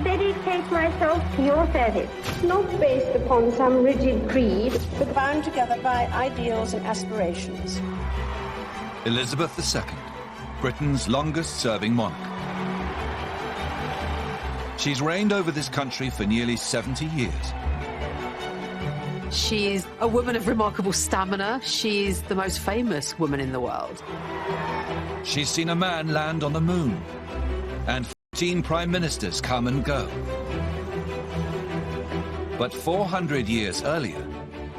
shall dedicate myself to your service. Not based upon some rigid creed, but bound together by ideals and aspirations. Elizabeth II, Britain's longest-serving monarch. She's reigned over this country for nearly 70 years. She's a woman of remarkable stamina. She's the most famous woman in the world. She's seen a man land on the moon, and 14 prime ministers come and go. But 400 years earlier,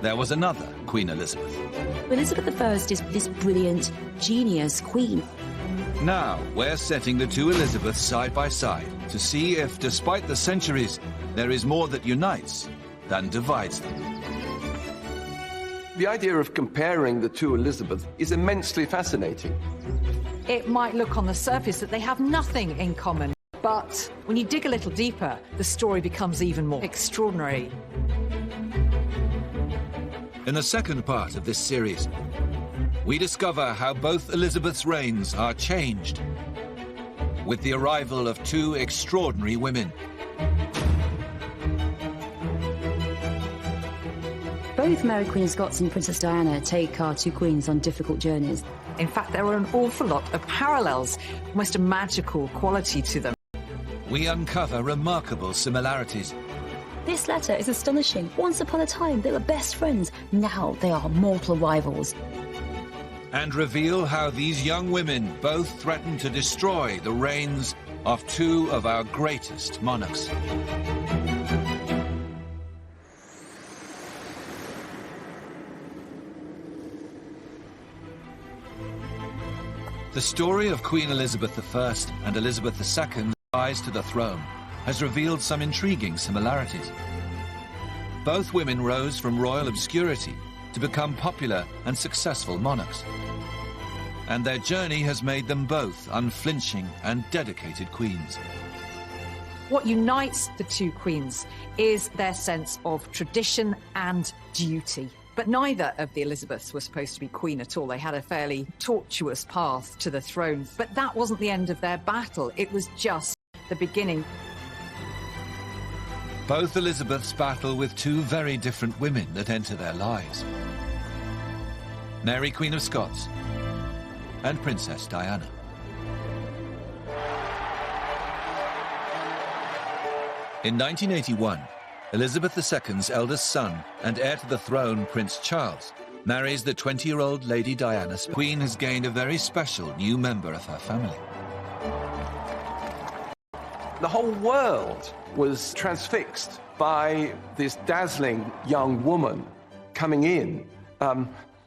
there was another Queen Elizabeth. Elizabeth I is this brilliant, genius queen. Now, we're setting the two Elizabeths side by side to see if, despite the centuries, there is more that unites than divides them. The idea of comparing the two Elizabeths is immensely fascinating. It might look on the surface that they have nothing in common, but when you dig a little deeper, the story becomes even more extraordinary. In the second part of this series, we discover how both Elizabeth's reigns are changed with the arrival of two extraordinary women. Both Mary Queen of Scots and Princess Diana take our two queens on difficult journeys. In fact, there are an awful lot of parallels, almost a magical quality to them. We uncover remarkable similarities. This letter is astonishing. Once upon a time, they were best friends. Now they are mortal rivals. And reveal how these young women both threaten to destroy the reigns of two of our greatest monarchs. The story of Queen Elizabeth I and Elizabeth II's rise to the throne has revealed some intriguing similarities. Both women rose from royal obscurity to become popular and successful monarchs. And their journey has made them both unflinching and dedicated queens. What unites the two queens is their sense of tradition and duty. But neither of the Elizabeths were supposed to be queen at all. They had a fairly tortuous path to the throne. But that wasn't the end of their battle. It was just the beginning. Both Elizabeths battle with two very different women that enter their lives. Mary, Queen of Scots, and Princess Diana. In 1981, Elizabeth II's eldest son and heir to the throne, Prince Charles, marries the 20-year-old Lady Diana. The Queen has gained a very special new member of her family. The whole world was transfixed by this dazzling young woman coming in,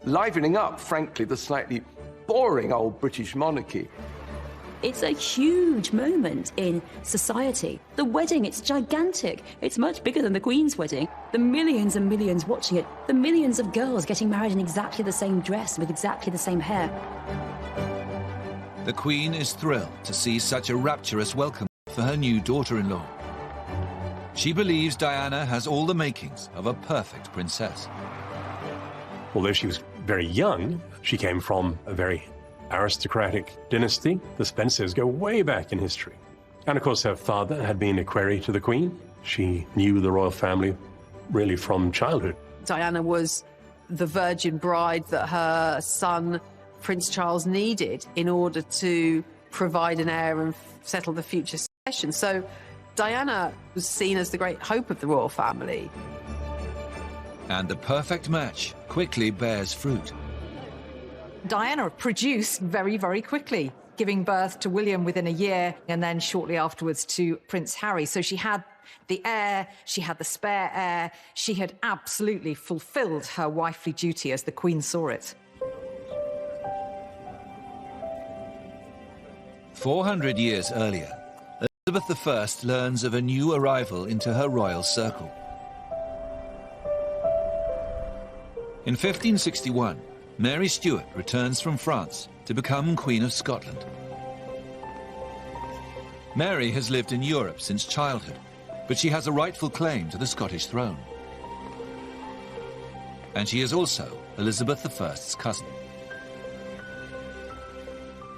livening up, frankly, the slightly boring old British monarchy. It's a huge moment in society. The wedding, it's gigantic. It's much bigger than the Queen's wedding. The millions and millions watching it. The millions of girls getting married in exactly the same dress with exactly the same hair. The Queen is thrilled to see such a rapturous welcome for her new daughter-in-law. She believes Diana has all the makings of a perfect princess. Although she was very young, she came from a very aristocratic dynasty. The Spencers go way back in history. And of course her father had been a query to the Queen. She knew the royal family really from childhood. Diana was the virgin bride that her son, Prince Charles, needed in order to provide an heir and settle the future succession. So Diana was seen as the great hope of the royal family. And the perfect match quickly bears fruit. Diana produced very, very quickly, giving birth to William within a year and then shortly afterwards to Prince Harry. So she had the heir, she had the spare heir, she had absolutely fulfilled her wifely duty as the Queen saw it. 400 years earlier, Elizabeth I learns of a new arrival into her royal circle. In 1561, Mary Stuart returns from France to become Queen of Scotland. Mary has lived in Europe since childhood, but she has a rightful claim to the Scottish throne. And she is also Elizabeth I's cousin.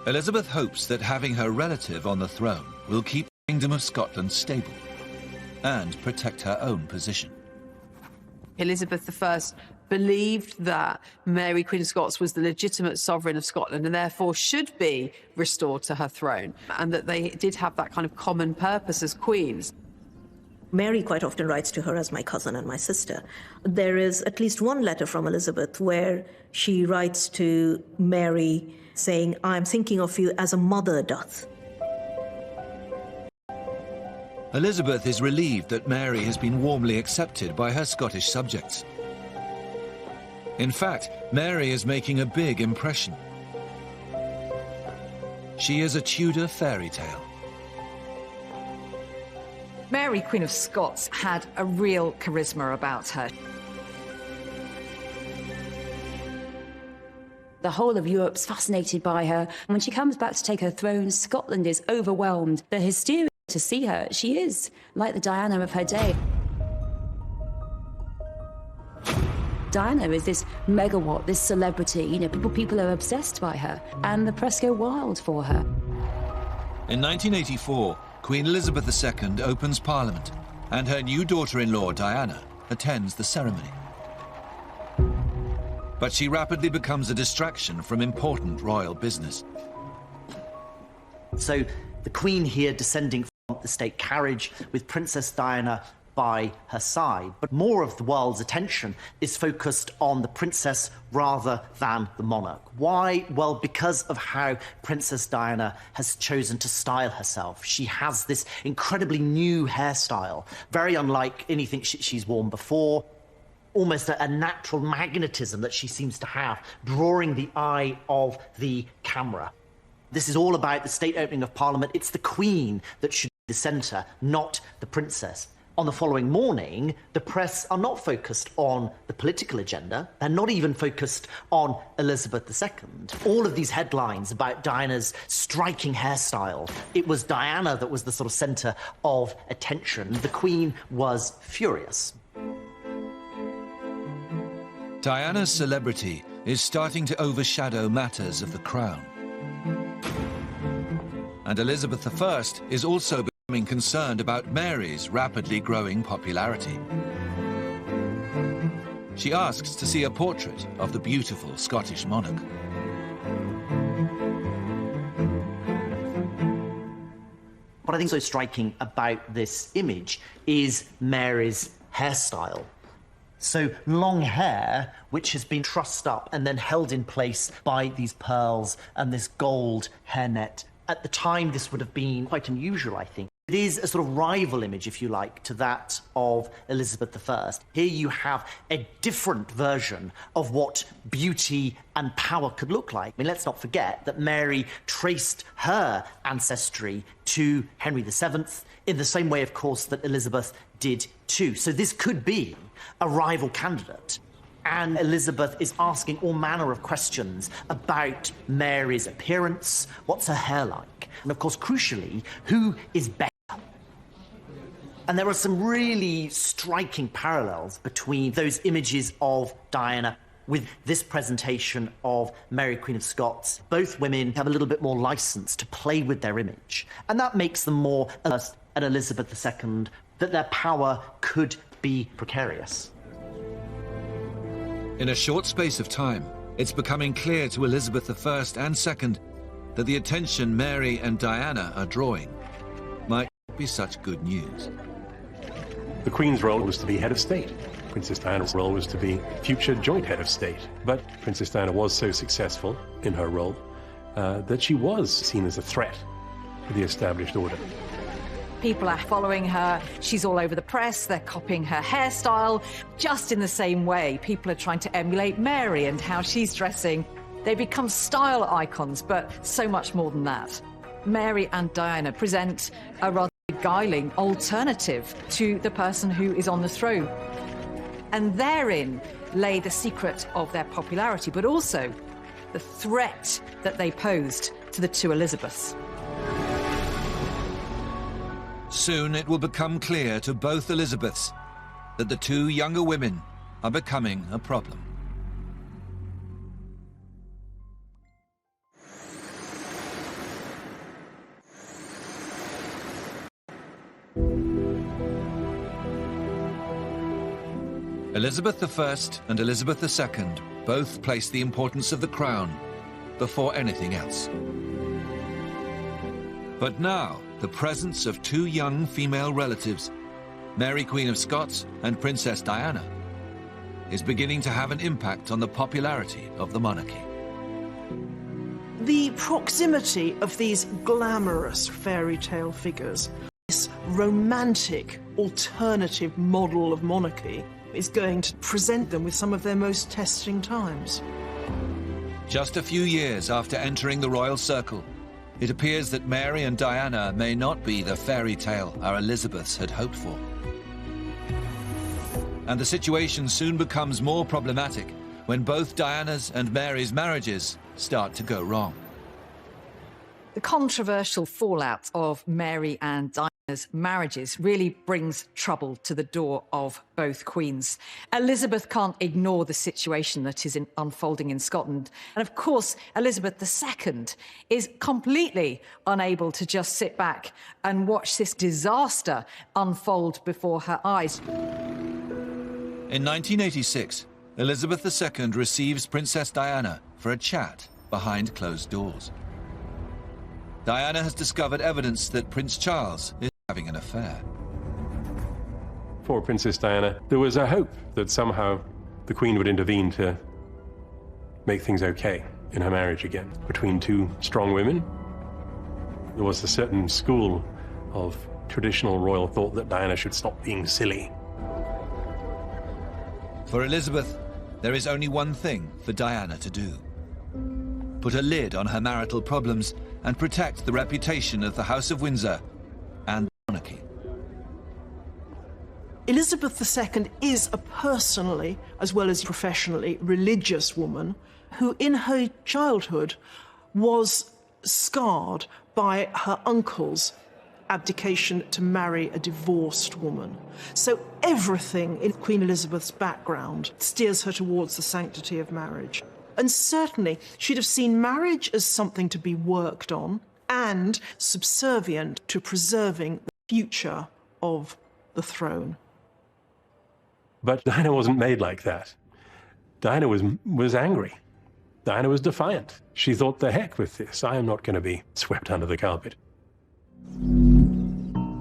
Elizabeth hopes that having her relative on the throne will keep the Kingdom of Scotland stable. and protect her own position. Elizabeth I believed that Mary, Queen of Scots, was the legitimate sovereign of Scotland and therefore should be restored to her throne, and that they did have that kind of common purpose as queens. Mary quite often writes to her as my cousin and my sister. There is at least one letter from Elizabeth where she writes to Mary saying, "I am thinking of you as a mother doth." Elizabeth is relieved that Mary has been warmly accepted by her Scottish subjects. In fact, Mary is making a big impression. She is a Tudor fairy tale. Mary, Queen of Scots, had a real charisma about her. The whole of Europe's fascinated by her. When she comes back to take her throne, Scotland is overwhelmed. The hysteria to see her. She is like the Diana of her day. Diana is this megawatt, this celebrity. You know, people are obsessed by her, and the press go wild for her. In 1984, Queen Elizabeth II opens Parliament, and her new daughter-in-law, Diana, attends the ceremony. But she rapidly becomes a distraction from important royal business. So the Queen here descending from the state carriage with Princess Diana by her side, but more of the world's attention is focused on the princess rather than the monarch. Why? Well, because of how Princess Diana has chosen to style herself. She has this incredibly new hairstyle, very unlike anything she's worn before. Almost a natural magnetism that she seems to have, drawing the eye of the camera. This is all about the state opening of Parliament. It's the Queen that should be the centre, not the princess. On the following morning, the press are not focused on the political agenda. They're not even focused on Elizabeth II. All of these headlines about Diana's striking hairstyle, it was Diana that was the sort of centre of attention. The Queen was furious. Diana's celebrity is starting to overshadow matters of the crown. And Elizabeth I is also becoming concerned about Mary's rapidly growing popularity. She asks to see a portrait of the beautiful Scottish monarch. What I think is so striking about this image is Mary's hairstyle. So long hair, which has been trussed up and then held in place by these pearls and this gold hairnet. At the time, this would have been quite unusual, I think. It is a sort of rival image, if you like, to that of Elizabeth I. Here you have a different version of what beauty and power could look like. I mean, let's not forget that Mary traced her ancestry to Henry VII in the same way, of course, that Elizabeth did too. So this could be a rival candidate. And Elizabeth is asking all manner of questions about Mary's appearance, what's her hair like, and of course, crucially, who is better? And there are some really striking parallels between those images of Diana with this presentation of Mary, Queen of Scots. Both women have a little bit more license to play with their image, and that makes them more alert at Elizabeth II, that their power could be precarious. In a short space of time, it's becoming clear to Elizabeth I and II that the attention Mary and Diana are drawing might not be such good news. The Queen's role was to be head of state. Princess Diana's role was to be future joint head of state. But Princess Diana was so successful in her role that she was seen as a threat to the established order. People are following her. She's all over the press. They're copying her hairstyle. Just in the same way, people are trying to emulate Mary and how she's dressing. They become style icons, but so much more than that. Mary and Diana present a rather beguiling alternative to the person who is on the throne. And therein lay the secret of their popularity, but also the threat that they posed to the two Elizabeths. Soon it will become clear to both Elizabeths that the two younger women are becoming a problem. Elizabeth I and Elizabeth II both placed the importance of the crown before anything else. But now, the presence of two young female relatives, Mary Queen of Scots and Princess Diana, is beginning to have an impact on the popularity of the monarchy. The proximity of these glamorous fairy tale figures, this romantic alternative model of monarchy, is going to present them with some of their most testing times. Just a few years after entering the royal circle, it appears that Mary and Diana may not be the fairy tale our Elizabeths had hoped for. And the situation soon becomes more problematic when both Diana's and Mary's marriages start to go wrong. The controversial fallout of Mary and Diana's marriages really brings trouble to the door of both queens. Elizabeth can't ignore the situation that is unfolding in Scotland. And of course, Elizabeth II is completely unable to just sit back and watch this disaster unfold before her eyes. In 1986, Elizabeth II receives Princess Diana for a chat behind closed doors. Diana has discovered evidence that Prince Charles is having an affair. For Princess Diana, there was a hope that somehow the Queen would intervene to make things okay in her marriage again between two strong women. There was a certain school of traditional royal thought that Diana should stop being silly. For Elizabeth, there is only one thing for Diana to do: put a lid on her marital problems and protect the reputation of the House of Windsor and the monarchy. Elizabeth II is a personally, as well as professionally, religious woman who in her childhood was scarred by her uncle's abdication to marry a divorced woman. So everything in Queen Elizabeth's background steers her towards the sanctity of marriage. And certainly she'd have seen marriage as something to be worked on and subservient to preserving the future of the throne. But Diana wasn't made like that. Diana was angry. Diana was defiant. She thought, the heck with this. I am not going to be swept under the carpet.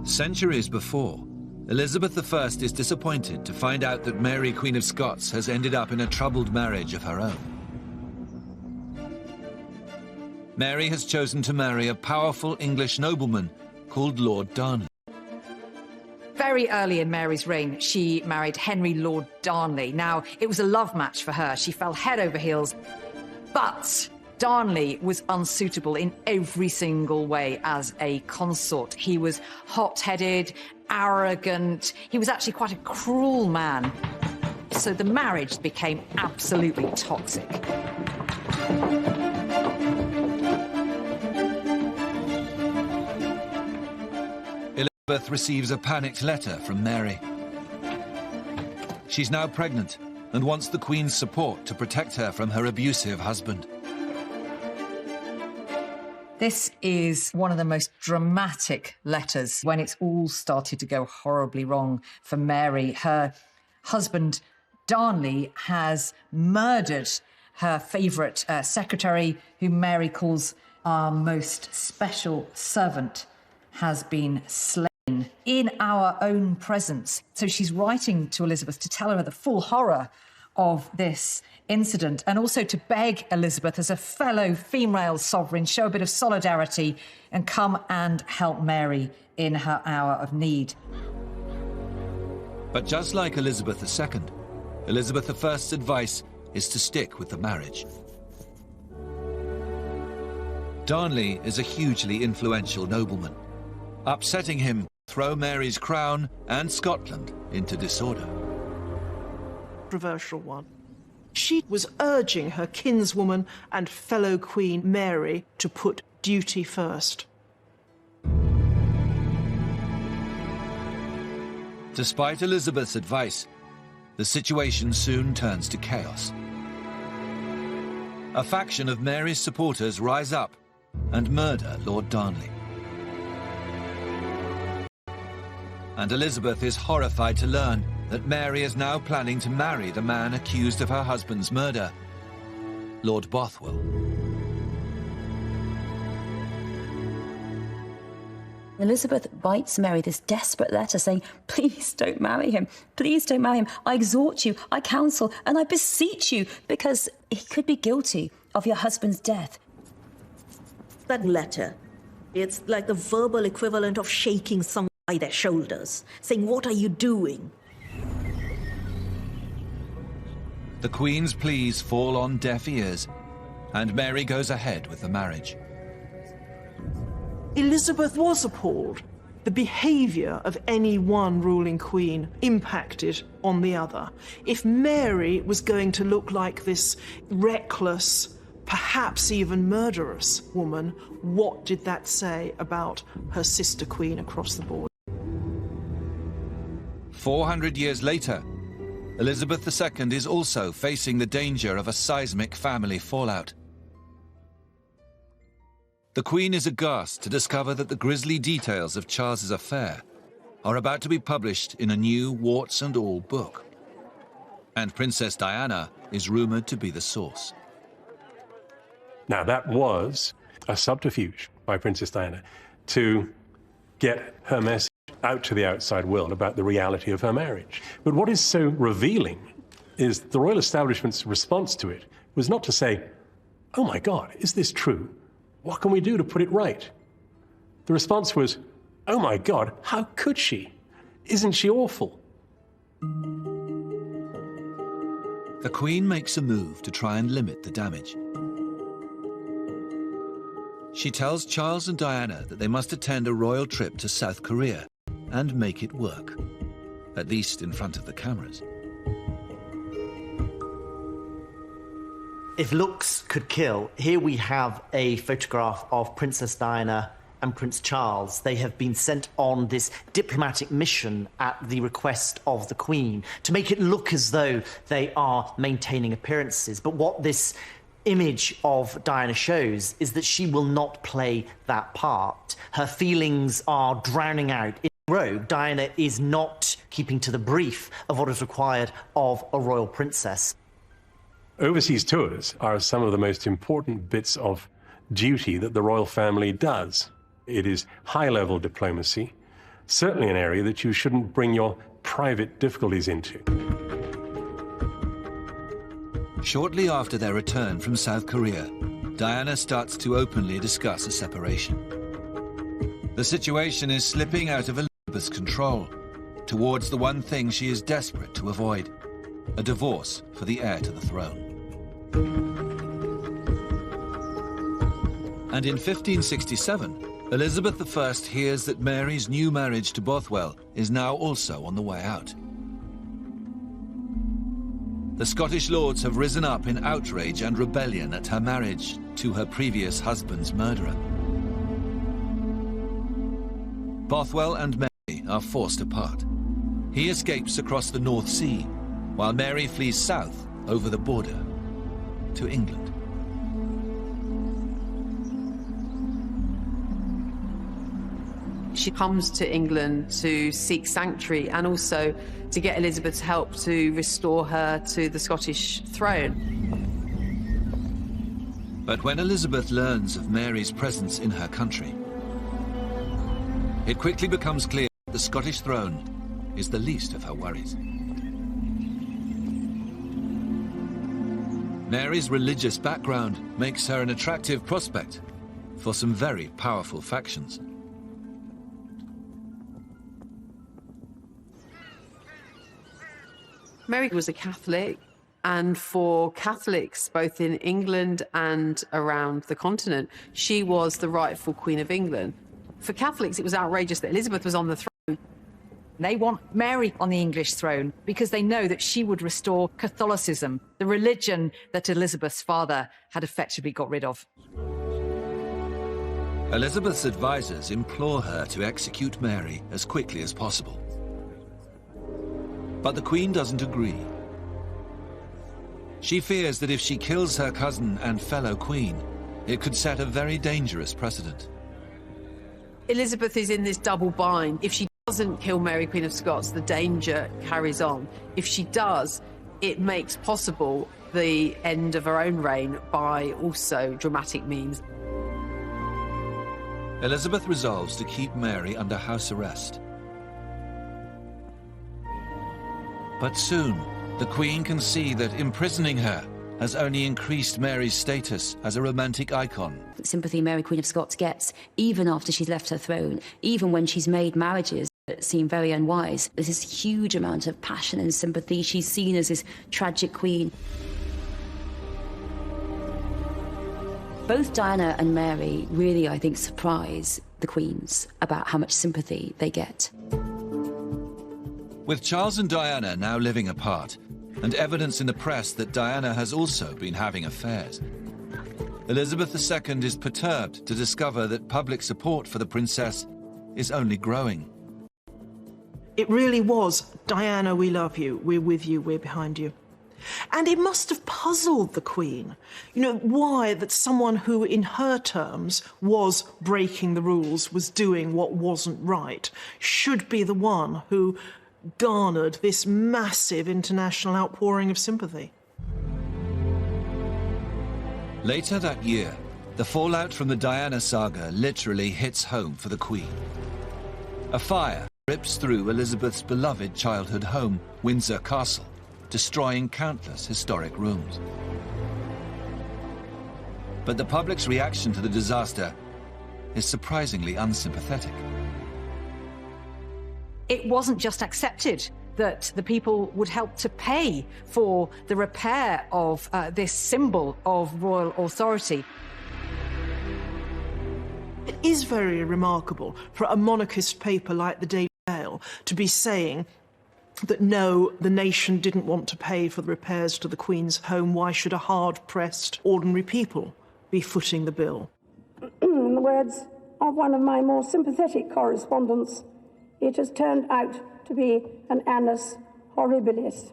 Centuries before, Elizabeth I is disappointed to find out that Mary, Queen of Scots, has ended up in a troubled marriage of her own. Mary has chosen to marry a powerful English nobleman called Lord Darnley. Very early in Mary's reign, she married Henry Lord Darnley. Now, it was a love match for her. She fell head over heels. But Darnley was unsuitable in every single way as a consort. He was hot-headed, arrogant. He was actually quite a cruel man. So the marriage became absolutely toxic. Elizabeth receives a panicked letter from Mary. She's now pregnant and wants the Queen's support to protect her from her abusive husband. This is one of the most dramatic letters when it's all started to go horribly wrong for Mary. Her husband, Darnley, has murdered her favourite secretary, whom Mary calls our most special servant, has been slain in our own presence. So she's writing to Elizabeth to tell her the full horror of this incident and also to beg Elizabeth, as a fellow female sovereign, show a bit of solidarity and come and help Mary in her hour of need. But just like Elizabeth II, Elizabeth I's advice is to stick with the marriage. Darnley is a hugely influential nobleman. Upsetting him will throw Mary's crown and Scotland into disorder. Controversial one. She was urging her kinswoman and fellow Queen Mary to put duty first. Despite Elizabeth's advice, the situation soon turns to chaos. A faction of Mary's supporters rise up and murder Lord Darnley. And Elizabeth is horrified to learn that Mary is now planning to marry the man accused of her husband's murder, Lord Bothwell. Elizabeth writes Mary this desperate letter saying, please don't marry him. Please don't marry him. I exhort you, I counsel, and I beseech you, because he could be guilty of your husband's death. That letter, it's like the verbal equivalent of shaking someone by their shoulders, saying, what are you doing? The Queen's pleas fall on deaf ears, and Mary goes ahead with the marriage. Elizabeth was appalled. The behaviour of any one ruling queen impacted on the other. If Mary was going to look like this reckless, perhaps even murderous woman, what did that say about her sister queen across the board? 400 years later, Elizabeth II is also facing the danger of a seismic family fallout. The Queen is aghast to discover that the grisly details of Charles's affair are about to be published in a new warts and all book. And Princess Diana is rumoured to be the source. Now, that was a subterfuge by Princess Diana to get her message out to the outside world about the reality of her marriage. But what is so revealing is the royal establishment's response to it was not to say, oh my God, is this true? What can we do to put it right? The response was, oh my God, how could she? Isn't she awful? The Queen makes a move to try and limit the damage. She tells Charles and Diana that they must attend a royal trip to South Korea and make it work, at least in front of the cameras. If looks could kill, here we have a photograph of Princess Diana and Prince Charles. They have been sent on this diplomatic mission at the request of the Queen to make it look as though they are maintaining appearances. But what this image of Diana shows is that she will not play that part. Her feelings are drowning out. In Rogue, Diana is not keeping to the brief of what is required of a royal princess. Overseas tours are some of the most important bits of duty that the royal family does. It is high-level diplomacy, certainly an area that you shouldn't bring your private difficulties into. Shortly after their return from South Korea, Diana starts to openly discuss a separation. The situation is slipping out of Elizabeth's control towards the one thing she is desperate to avoid: a divorce for the heir to the throne. And in 1567, Elizabeth I hears that Mary's new marriage to Bothwell is now also on the way out. The Scottish lords have risen up in outrage and rebellion at her marriage to her previous husband's murderer. Bothwell and Mary are forced apart. He escapes across the North Sea, while Mary flees south over the border to England. She comes to England to seek sanctuary and also to get Elizabeth's help to restore her to the Scottish throne. But when Elizabeth learns of Mary's presence in her country, it quickly becomes clear that the Scottish throne is the least of her worries. Mary's religious background makes her an attractive prospect for some very powerful factions. Mary was a Catholic, and for Catholics, both in England and around the continent, she was the rightful Queen of England. For Catholics, it was outrageous that Elizabeth was on the throne. They want Mary on the English throne because they know that she would restore Catholicism, the religion that Elizabeth's father had effectively got rid of. Elizabeth's advisors implore her to execute Mary as quickly as possible. But the Queen doesn't agree. She fears that if she kills her cousin and fellow queen, it could set a very dangerous precedent. Elizabeth is in this double bind. If she doesn't kill Mary, Queen of Scots, the danger carries on. If she does, it makes possible the end of her own reign by also dramatic means. Elizabeth resolves to keep Mary under house arrest. But soon, the Queen can see that imprisoning her has only increased Mary's status as a romantic icon. The sympathy Mary, Queen of Scots gets, even after she's left her throne, even when she's made marriages that seem very unwise, there's this huge amount of passion and sympathy. She's seen as this tragic queen. Both Diana and Mary really, I think, surprise the queens about how much sympathy they get. With Charles and Diana now living apart, and evidence in the press that Diana has also been having affairs, Elizabeth II is perturbed to discover that public support for the princess is only growing. It really was, Diana, we love you, we're with you, we're behind you. And it must have puzzled the Queen, you know, why that someone who, in her terms, was breaking the rules, was doing what wasn't right, should be the one who garnered this massive international outpouring of sympathy. Later that year, the fallout from the Diana saga literally hits home for the Queen. A fire rips through Elizabeth's beloved childhood home, Windsor Castle, destroying countless historic rooms. But the public's reaction to the disaster is surprisingly unsympathetic. It wasn't just accepted that the people would help to pay for the repair of this symbol of royal authority. It is very remarkable for a monarchist paper like the Daily Mail to be saying that no, the nation didn't want to pay for the repairs to the Queen's home. Why should a hard-pressed ordinary people be footing the bill? In the words of one of my more sympathetic correspondents, it has turned out to be an annus horribilis.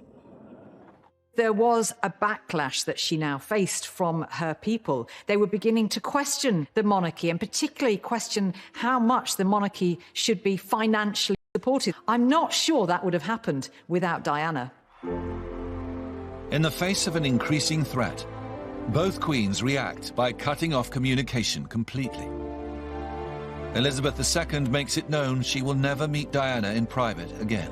There was a backlash that she now faced from her people. They were beginning to question the monarchy, and particularly question how much the monarchy should be financially supported. I'm not sure that would have happened without Diana. In the face of an increasing threat, both queens react by cutting off communication completely. Elizabeth II makes it known she will never meet Diana in private again.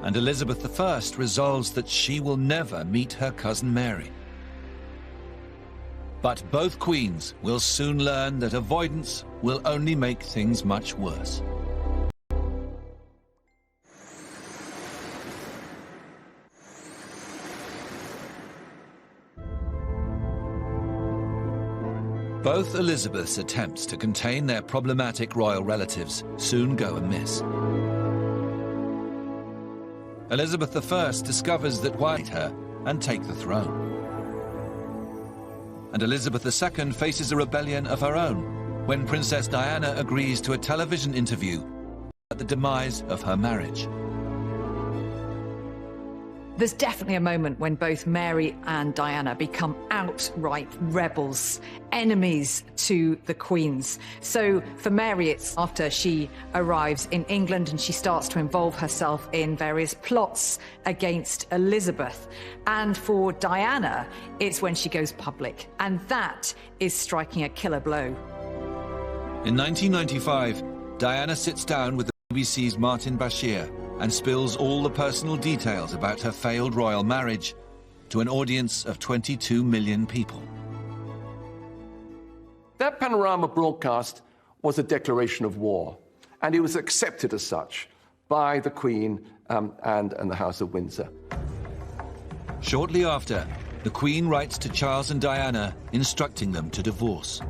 And Elizabeth I resolves that she will never meet her cousin Mary. But both queens will soon learn that avoidance will only make things much worse. Both Elizabeth's attempts to contain their problematic royal relatives soon go amiss. Elizabeth I discovers that White her and take the throne. And Elizabeth II faces a rebellion of her own when Princess Diana agrees to a television interview at the demise of her marriage. There's definitely a moment when both Mary and Diana become outright rebels, enemies to the queens. So for Mary, it's after she arrives in England and she starts to involve herself in various plots against Elizabeth. And for Diana, it's when she goes public. And that is striking a killer blow. In 1995, Diana sits down with the BBC's Martin Bashir and spills all the personal details about her failed royal marriage to an audience of 22 million people. That Panorama broadcast was a declaration of war, and it was accepted as such by the Queen and the House of Windsor. Shortly after, the Queen writes to Charles and Diana instructing them to divorce.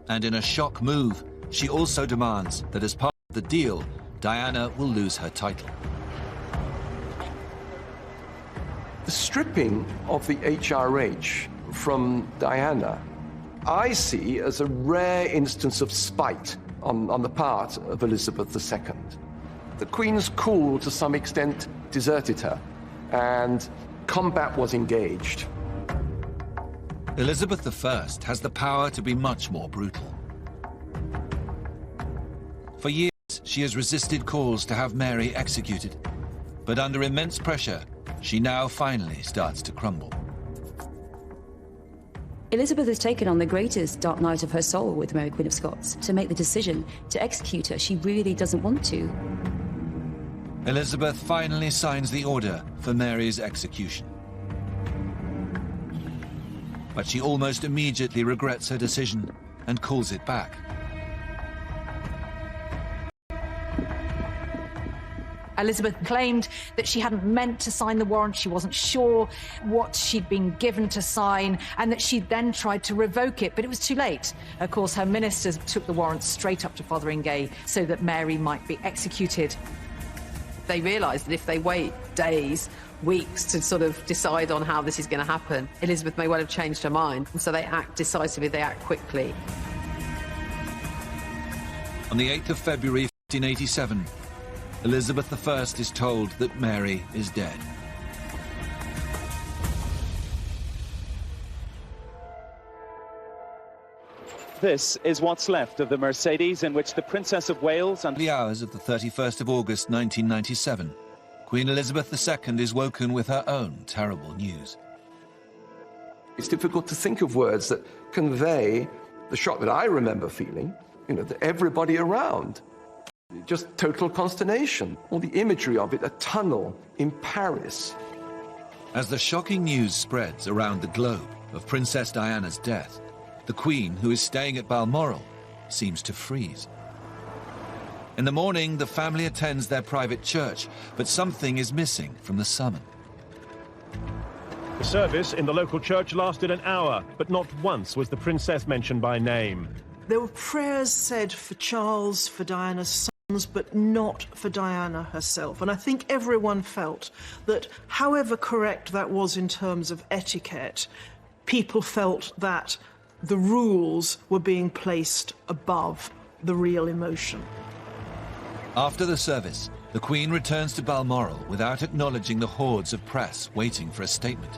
And in a shock move, she also demands that as part of the deal, Diana will lose her title. The stripping of the HRH from Diana, I see as a rare instance of spite on the part of Elizabeth II. The Queen's cool, to some extent, deserted her, and combat was engaged. Elizabeth I has the power to be much more brutal. For years, she has resisted calls to have Mary executed. But under immense pressure, she now finally starts to crumble. Elizabeth has taken on the greatest dark night of her soul with Mary, Queen of Scots, to make the decision to execute her. She really doesn't want to. Elizabeth finally signs the order for Mary's execution. But she almost immediately regrets her decision and calls it back. Elizabeth claimed that she hadn't meant to sign the warrant, she wasn't sure what she'd been given to sign, and that she'd then tried to revoke it, but it was too late. Of course, her ministers took the warrant straight up to Fotheringay so that Mary might be executed. They realise that if they wait days, weeks to sort of decide on how this is going to happen, Elizabeth may well have changed her mind, and so they act decisively, they act quickly. On the 8th of February 1587, Elizabeth I is told that Mary is dead. This is what's left of the Mercedes in which the Princess of Wales and the hours of the 31st of August 1997, Queen Elizabeth II is woken with her own terrible news. It's difficult to think of words that convey the shock that I remember feeling, that everybody around. Just total consternation. All the imagery of it, a tunnel in Paris. As the shocking news spreads around the globe of Princess Diana's death, the Queen, who is staying at Balmoral, seems to freeze. In the morning, the family attends their private church, but something is missing from the summon. The service in the local church lasted an hour, but not once was the princess mentioned by name. There were prayers said for Charles, for Diana's sons, but not for Diana herself. And I think everyone felt that, however correct that was in terms of etiquette, people felt that the rules were being placed above the real emotion. After the service, the Queen returns to Balmoral without acknowledging the hordes of press waiting for a statement.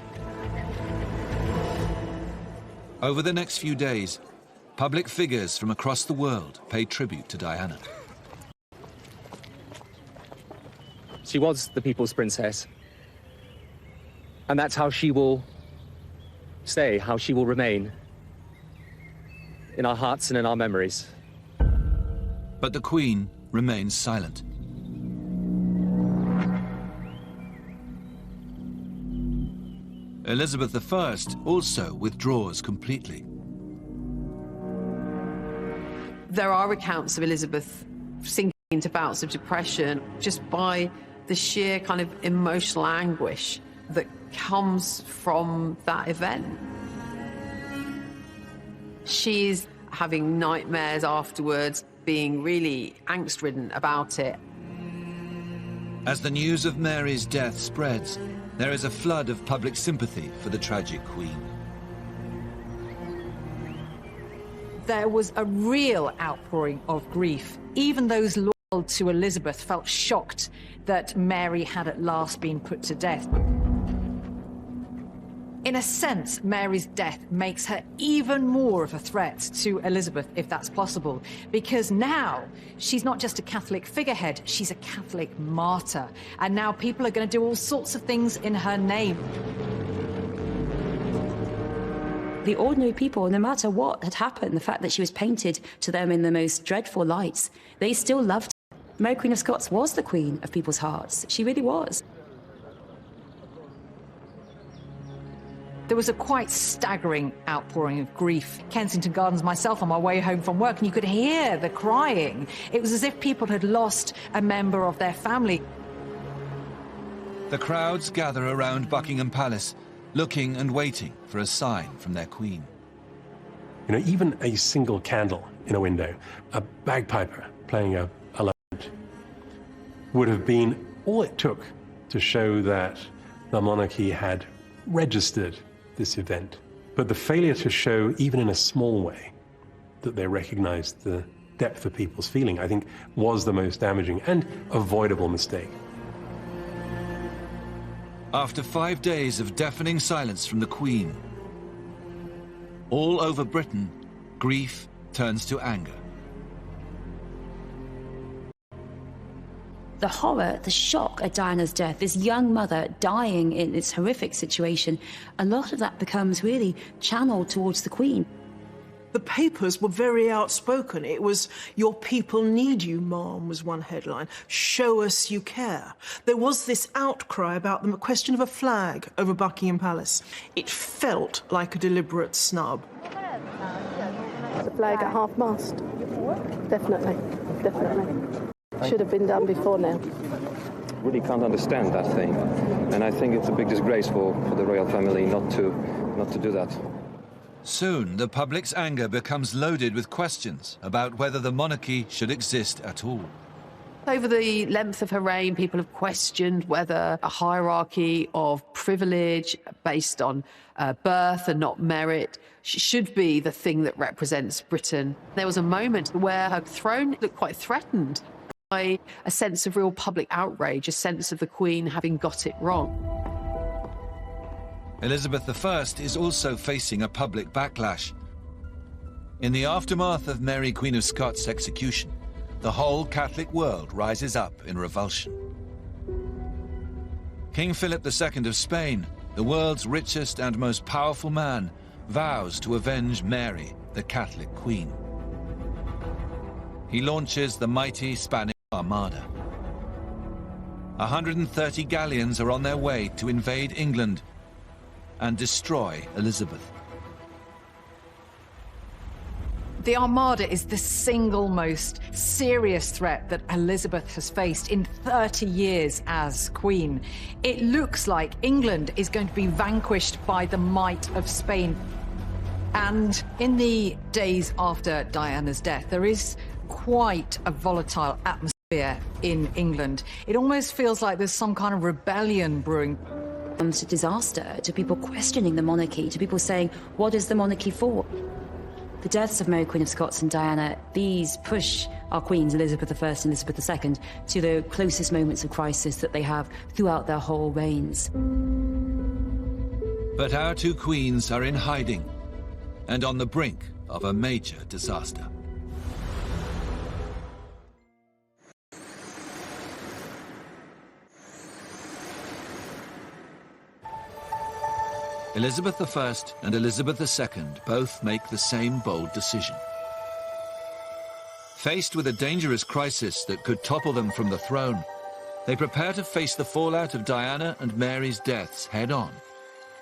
Over the next few days, public figures from across the world pay tribute to Diana. She was the people's princess. And that's how she will stay, how she will remain. In our hearts and in our memories. But the Queen remains silent. Elizabeth I also withdraws completely. There are accounts of Elizabeth sinking into bouts of depression just by the sheer kind of emotional anguish that comes from that event. She's having nightmares afterwards, being really angst-ridden about it. As the news of Mary's death spreads, there is a flood of public sympathy for the tragic Queen. There was a real outpouring of grief. Even those loyal to Elizabeth felt shocked that Mary had at last been put to death. In a sense, Mary's death makes her even more of a threat to Elizabeth, if that's possible, because now she's not just a Catholic figurehead, she's a Catholic martyr. And now people are going to do all sorts of things in her name. The ordinary people, no matter what had happened, the fact that she was painted to them in the most dreadful lights, they still loved her. Mary, Queen of Scots, was the queen of people's hearts. She really was. There was a quite staggering outpouring of grief. Kensington Gardens myself on my way home from work, and you could hear the crying. It was as if people had lost a member of their family. The crowds gather around Buckingham Palace, looking and waiting for a sign from their Queen. Even a single candle in a window, a bagpiper playing a lament, would have been all it took to show that the monarchy had registered this event. But the failure to show, even in a small way, that they recognized the depth of people's feeling, I think, was the most damaging and avoidable mistake. After 5 days of deafening silence from the Queen, all over Britain, grief turns to anger. The horror, the shock at Diana's death, this young mother dying in this horrific situation, a lot of that becomes really channeled towards the Queen. The papers were very outspoken. It was, "Your people need you, Mom," was one headline. "Show us you care." There was this outcry about the question of a flag over Buckingham Palace. It felt like a deliberate snub. The flag at half-mast. Definitely. Should have been done before now. Really can't understand that thing. And I think it's a big disgrace for the royal family not to do that. Soon, the public's anger becomes loaded with questions about whether the monarchy should exist at all. Over the length of her reign, people have questioned whether a hierarchy of privilege based on birth and not merit should be the thing that represents Britain. There was a moment where her throne looked quite threatened by a sense of real public outrage, a sense of the Queen having got it wrong. Elizabeth I is also facing a public backlash. In the aftermath of Mary, Queen of Scots' execution, the whole Catholic world rises up in revulsion. King Philip II of Spain, the world's richest and most powerful man, vows to avenge Mary, the Catholic Queen. He launches the mighty Spanish Armada. 130 galleons are on their way to invade England and destroy Elizabeth. The Armada is the single most serious threat that Elizabeth has faced in 30 years as Queen. It looks like England is going to be vanquished by the might of Spain. And in the days after Diana's death, there is quite a volatile atmosphere in England. It almost feels like there's some kind of rebellion brewing. To disaster, to people questioning the monarchy, to people saying, what is the monarchy for? The deaths of Mary, Queen of Scots and Diana, these push our queens, Elizabeth I and Elizabeth II, to the closest moments of crisis that they have throughout their whole reigns. But our two queens are in hiding and on the brink of a major disaster. Elizabeth I and Elizabeth II both make the same bold decision. Faced with a dangerous crisis that could topple them from the throne, they prepare to face the fallout of Diana and Mary's deaths head-on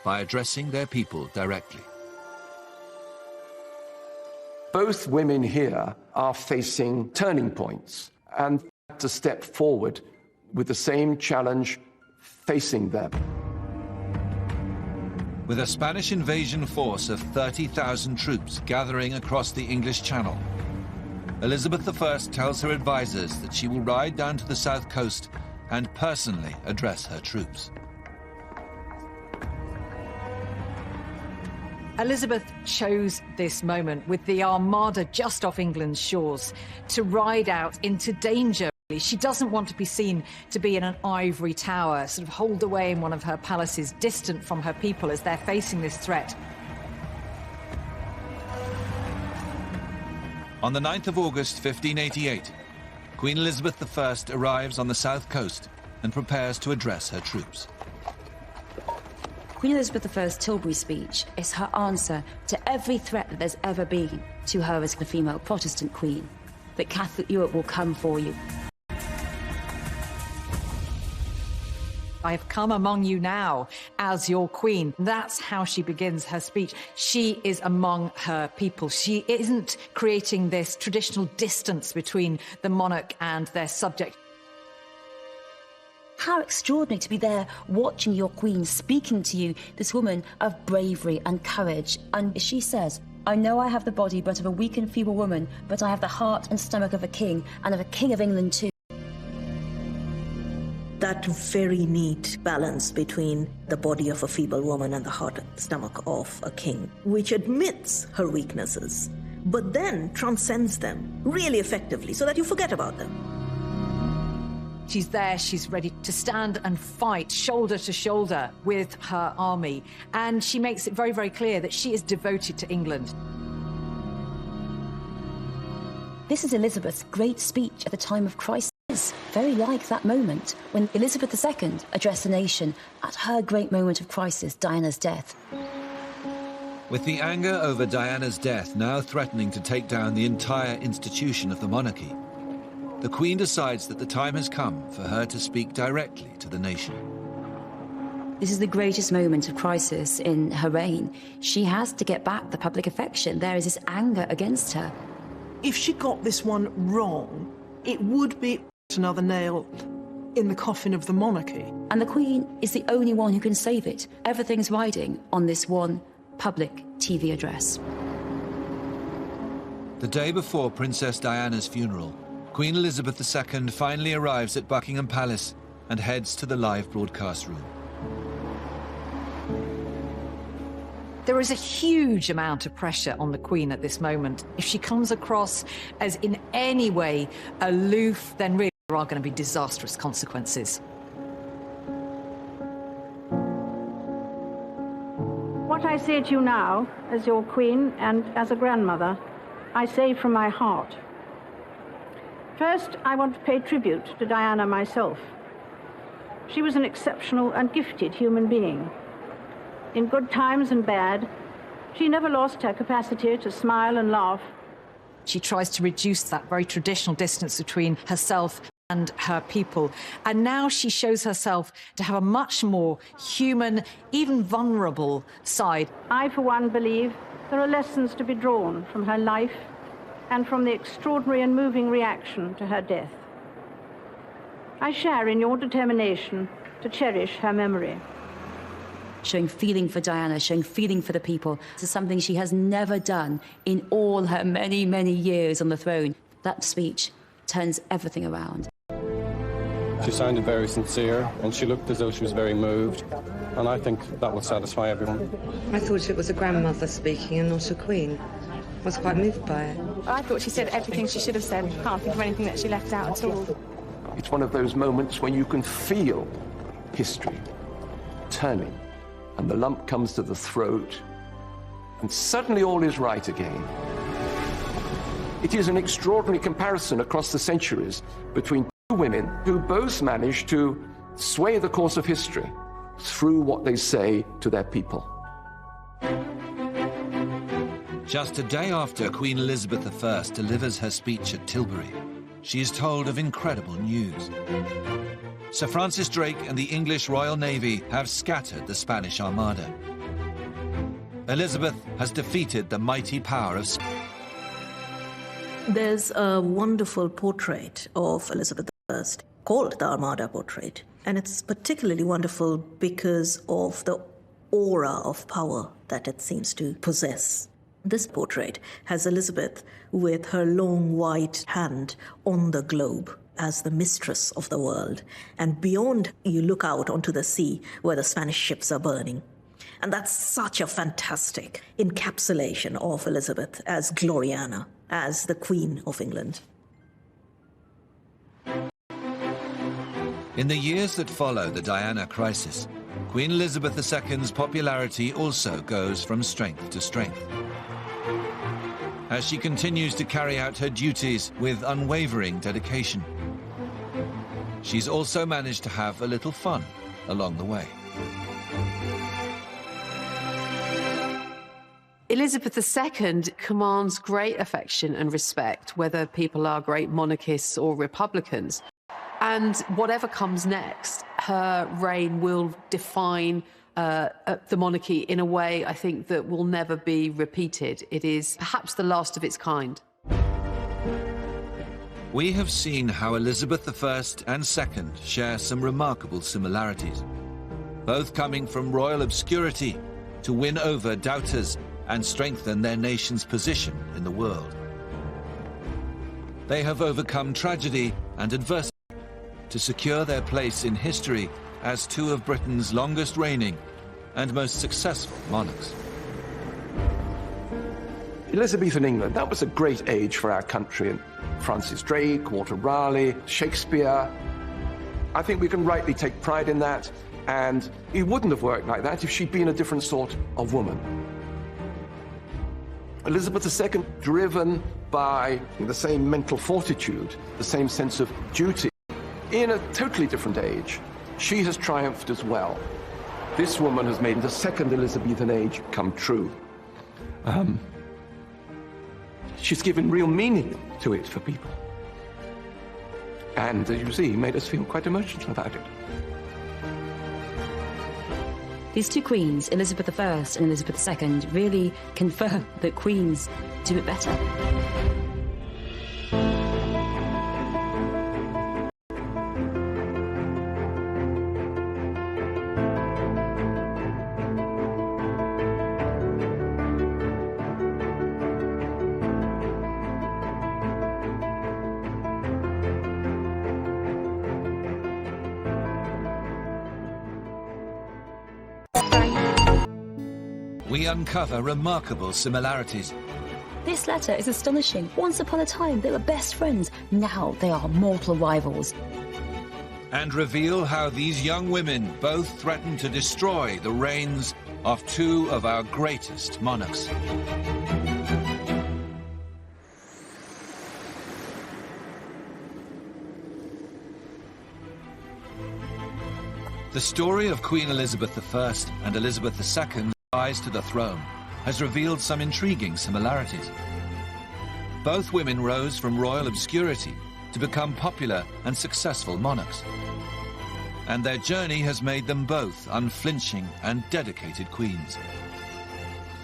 by addressing their people directly. Both women here are facing turning points and to step forward with the same challenge facing them. With a Spanish invasion force of 30,000 troops gathering across the English Channel, Elizabeth I tells her advisors that she will ride down to the south coast and personally address her troops. Elizabeth chose this moment with the Armada just off England's shores to ride out into danger. She doesn't want to be seen to be in an ivory tower, sort of holed away in one of her palaces, distant from her people as they're facing this threat. On the 9th of August, 1588, Queen Elizabeth I arrives on the south coast and prepares to address her troops. Queen Elizabeth I's Tilbury speech is her answer to every threat that there's ever been to her as the female Protestant queen, that Catholic Europe will come for you. I have come among you now as your queen. That's how she begins her speech. She is among her people. She isn't creating this traditional distance between the monarch and their subject. How extraordinary to be there watching your queen, speaking to you, this woman of bravery and courage. And she says, I know I have the body but of a weak and feeble woman, but I have the heart and stomach of a king, and of a king of England too. That very neat balance between the body of a feeble woman and the heart and stomach of a king, which admits her weaknesses, but then transcends them really effectively so that you forget about them. She's there, she's ready to stand and fight shoulder to shoulder with her army. And she makes it very, very clear that she is devoted to England. This is Elizabeth's great speech at the time of crisis, very like that moment when Elizabeth II addressed the nation at her great moment of crisis, Diana's death. With the anger over Diana's death now threatening to take down the entire institution of the monarchy, the Queen decides that the time has come for her to speak directly to the nation. This is the greatest moment of crisis in her reign. She has to get back the public affection. There is this anger against her. If she got this one wrong, it would be another nail in the coffin of the monarchy. And the Queen is the only one who can save it. Everything's riding on this one public TV address. The day before Princess Diana's funeral, Queen Elizabeth II finally arrives at Buckingham Palace and heads to the live broadcast room. There is a huge amount of pressure on the Queen at this moment. If she comes across as in any way aloof, then really there are going to be disastrous consequences. What I say to you now, as your Queen and as a grandmother, I say from my heart. First, I want to pay tribute to Diana myself. She was an exceptional and gifted human being. In good times and bad, she never lost her capacity to smile and laugh. She tries to reduce that very traditional distance between herself and her people. And now she shows herself to have a much more human, even vulnerable side. I, for one, believe there are lessons to be drawn from her life and from the extraordinary and moving reaction to her death. I share in your determination to cherish her memory. Showing feeling for Diana, showing feeling for the people. This is something she has never done in all her many, many years on the throne. That speech turns everything around. She sounded very sincere, and she looked as though she was very moved, and I think that will satisfy everyone. I thought it was a grandmother speaking and not a queen. I was quite moved by it. I thought she said everything she should have said. Can't think of anything that she left out at all. It's one of those moments when you can feel history turning, and the lump comes to the throat, and suddenly all is right again. It is an extraordinary comparison across the centuries between two women who both managed to sway the course of history through what they say to their people. Just a day after Queen Elizabeth I delivers her speech at Tilbury, she is told of incredible news. Sir Francis Drake and the English Royal Navy have scattered the Spanish Armada. Elizabeth has defeated the mighty power of Spain. There's a wonderful portrait of Elizabeth I called the Armada Portrait, and it's particularly wonderful because of the aura of power that it seems to possess. This portrait has Elizabeth with her long white hand on the globe as the mistress of the world, and beyond you look out onto the sea where the Spanish ships are burning. And that's such a fantastic encapsulation of Elizabeth as Gloriana, as the Queen of England. In the years that follow the Diana crisis, Queen Elizabeth II's popularity also goes from strength to strength. As she continues to carry out her duties with unwavering dedication, she's also managed to have a little fun along the way. Elizabeth II commands great affection and respect, whether people are great monarchists or republicans. And whatever comes next, her reign will define the monarchy in a way, I think, that will never be repeated. It is perhaps the last of its kind. We have seen how Elizabeth I and II share some remarkable similarities, both coming from royal obscurity to win over doubters and strengthen their nation's position in the world. They have overcome tragedy and adversity to secure their place in history as two of Britain's longest reigning and most successful monarchs. Elizabethan England, that was a great age for our country. Francis Drake, Walter Raleigh, Shakespeare. I think we can rightly take pride in that, and it wouldn't have worked like that if she'd been a different sort of woman. Elizabeth II, driven by the same mental fortitude, the same sense of duty, in a totally different age, she has triumphed as well. This woman has made the second Elizabethan age come true. She's given real meaning to it for people. And, as you see, made us feel quite emotional about it. These two queens, Elizabeth I and Elizabeth II, really confirm that queens do it better. We uncover remarkable similarities. This letter is astonishing. Once upon a time, they were best friends. Now they are mortal rivals. And reveal how these young women both threaten to destroy the reigns of two of our greatest monarchs. The story of Queen Elizabeth I and Elizabeth II's rise to the throne has revealed some intriguing similarities. Both women rose from royal obscurity to become popular and successful monarchs. And their journey has made them both unflinching and dedicated queens.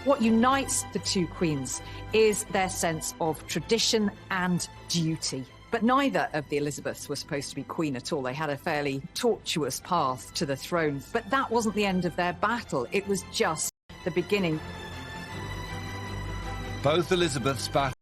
What unites the two queens is their sense of tradition and duty. But neither of the Elizabeths were supposed to be queen at all. They had a fairly tortuous path to the throne. But that wasn't the end of their battle. It was just the beginning. Both Elizabeths battled